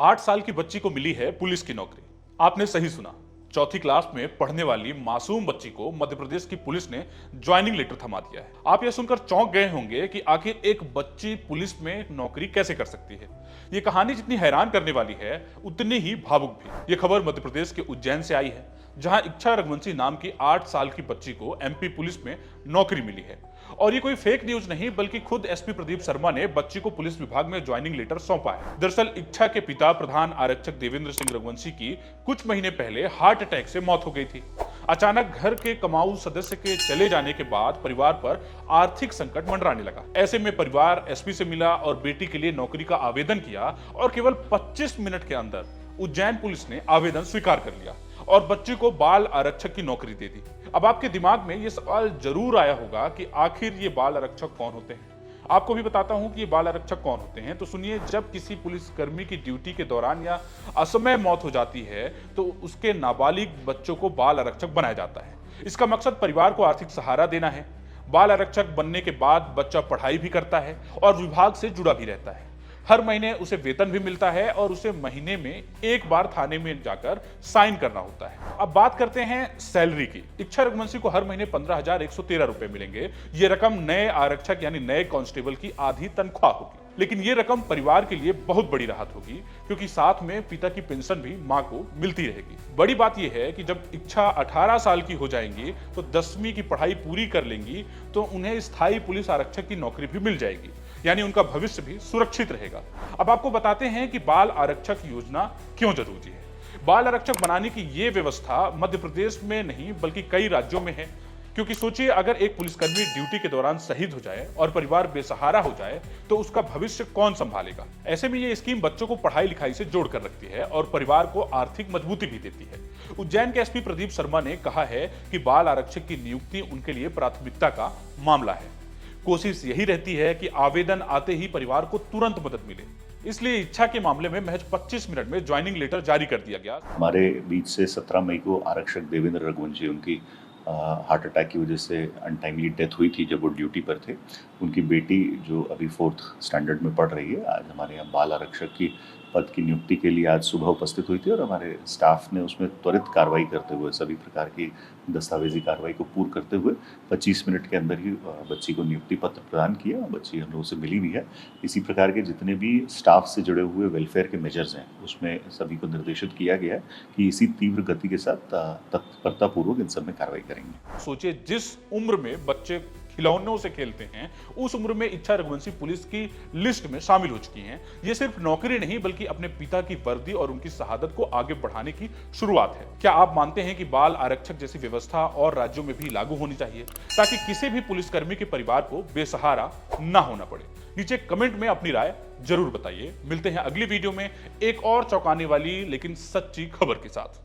8 साल की बच्ची को मिली है पुलिस की नौकरी। आपने सही सुना, चौथी क्लास में पढ़ने वाली मासूम बच्ची को मध्य प्रदेश की पुलिस ने ज्वाइनिंग लेटर थमा दिया है। आप यह सुनकर चौंक गए होंगे कि आखिर एक बच्ची पुलिस में नौकरी कैसे कर सकती है। ये कहानी जितनी हैरान करने वाली है, उतनी ही भावुक भी। ये खबर मध्य प्रदेश के उज्जैन से आई है, जहां इच्छा रघुवंशी नाम की 8 साल की बच्ची को एमपी पुलिस में नौकरी मिली है। और ये कोई फेक न्यूज नहीं, बल्कि खुद एसपी प्रदीप शर्मा ने बच्ची को पुलिस विभाग में ज्वाइनिंग लेटर सौंपा है। दरअसल इच्छा के पिता प्रधान आरक्षक देवेंद्र सिंह रघुवंशी की कुछ महीने पहले हार्ट अटैक से मौत हो गई थी। अचानक घर के कमाऊ सदस्य के चले जाने के बाद परिवार पर आर्थिक संकट मंडराने लगा। ऐसे में परिवार एसपी से मिला और बेटी के लिए नौकरी का आवेदन किया और केवल 25 मिनट के अंदर उज्जैन पुलिस ने आवेदन स्वीकार कर लिया और बच्चे को बाल आरक्षक की नौकरी दे दी। अब आपके दिमाग में यह सवाल जरूर आया होगा कि आखिर ये बाल आरक्षक कौन होते हैं। आपको भी बताता हूं कि ये बाल आरक्षक कौन होते हैं। तो सुनिए, जब किसी पुलिसकर्मी की ड्यूटी के दौरान या असमय मौत हो जाती है तो उसके नाबालिग बच्चों को बाल आरक्षक बनाया जाता है। इसका मकसद परिवार को आर्थिक सहारा देना है। बाल आरक्षक बनने के बाद बच्चा पढ़ाई भी करता है और विभाग से जुड़ा भी रहता है। हर महीने उसे वेतन भी मिलता है और उसे महीने में एक बार थाने में जाकर साइन करना होता है। अब बात करते हैं सैलरी की। इच्छा रघुवंशी को हर महीने 15,113 रुपए मिलेंगे। ये रकम नए आरक्षक यानी नए कांस्टेबल की आधी तनख्वाह होगी। लेकिन ये रकम परिवार के लिए बहुत बड़ी राहत होगी, क्योंकि साथ में पिता की पेंशन भी मां को मिलती रहेगी। बड़ी बात यह है कि जब इच्छा 18 साल की हो जाएंगी तो 10वीं की पढ़ाई पूरी कर लेंगी तो उन्हें स्थायी पुलिस आरक्षक की नौकरी भी मिल जाएगी, यानी उनका भविष्य भी सुरक्षित रहेगा। अब आपको बताते हैं कि बाल आरक्षक योजना क्यों जरूरी है। बाल आरक्षक बनाने की यह व्यवस्था मध्य प्रदेश में नहीं बल्कि कई राज्यों में है। क्योंकि सोचिए, अगर एक पुलिसकर्मी ड्यूटी के दौरान शहीद हो जाए और परिवार बेसहारा हो जाए तो उसका भविष्य कौन संभालेगा। ऐसे में ये स्कीम बच्चों को पढ़ाई लिखाई से जोड़कर रखती है और परिवार को आर्थिक मजबूती भी देती है। उज्जैन के एसपी प्रदीप शर्मा ने कहा है कि बाल आरक्षक की नियुक्ति उनके लिए प्राथमिकता का मामला है। कोशिश यही रहती है कि आवेदन आते ही परिवार को तुरंत मदद मिले। इसलिए इच्छा के मामले में महज 25 मिनट में ज्वाइनिंग लेटर जारी कर दिया गया। हमारे बीच से 17 मई को आरक्षक देवेंद्र रघुवंशी, उनकी हार्ट अटैक की वजह से अनटाइमली डेथ हुई थी जब वो ड्यूटी पर थे। उनकी बेटी जो अभी 4th स्टैंडर्ड में पढ़ रही है, आज हमारे यहाँ बाल आरक्षक की पद की नियुक्ति के लिए आज सुबह उपस्थित हुई थी और हमारे स्टाफ ने उसमें त्वरित कार्रवाई करते हुए, सभी प्रकार की दस्तावेजी कार्रवाई को पूर्ण करते हुए 25 मिनट के अंदर ही बच्ची को नियुक्ति पत्र प्रदान किया। बच्ची हम लोगों से मिली भी है। इसी प्रकार के जितने भी स्टाफ से जुड़े हुए वेलफेयर के मेजर्स हैं, उसमें सभी को निर्देशित किया गया है कि इसी तीव्र गति के साथ तत्परतापूर्वक इन सब में कार्रवाई करेंगे। सोचिए, जिस उम्र में बच्चे खिलौनों से खेलते हैं, उस उम्र में इच्छा रघुवंशी पुलिस की लिस्ट में शामिल हो चुकी हैं। ये सिर्फ नौकरी नहीं बल्कि अपने पिता की वर्दी और उनकी शहादत को आगे बढ़ाने की शुरुआत है। क्या आप मानते हैं कि बाल आरक्षक जैसी व्यवस्था और राज्यों में भी लागू होनी चाहिए, ताकि किसी भी पुलिसकर्मी के परिवार को बेसहारा ना होना पड़े? नीचे कमेंट में अपनी राय जरूर बताइए। मिलते हैं अगली वीडियो में एक और चौंकाने वाली लेकिन सच्ची खबर के साथ।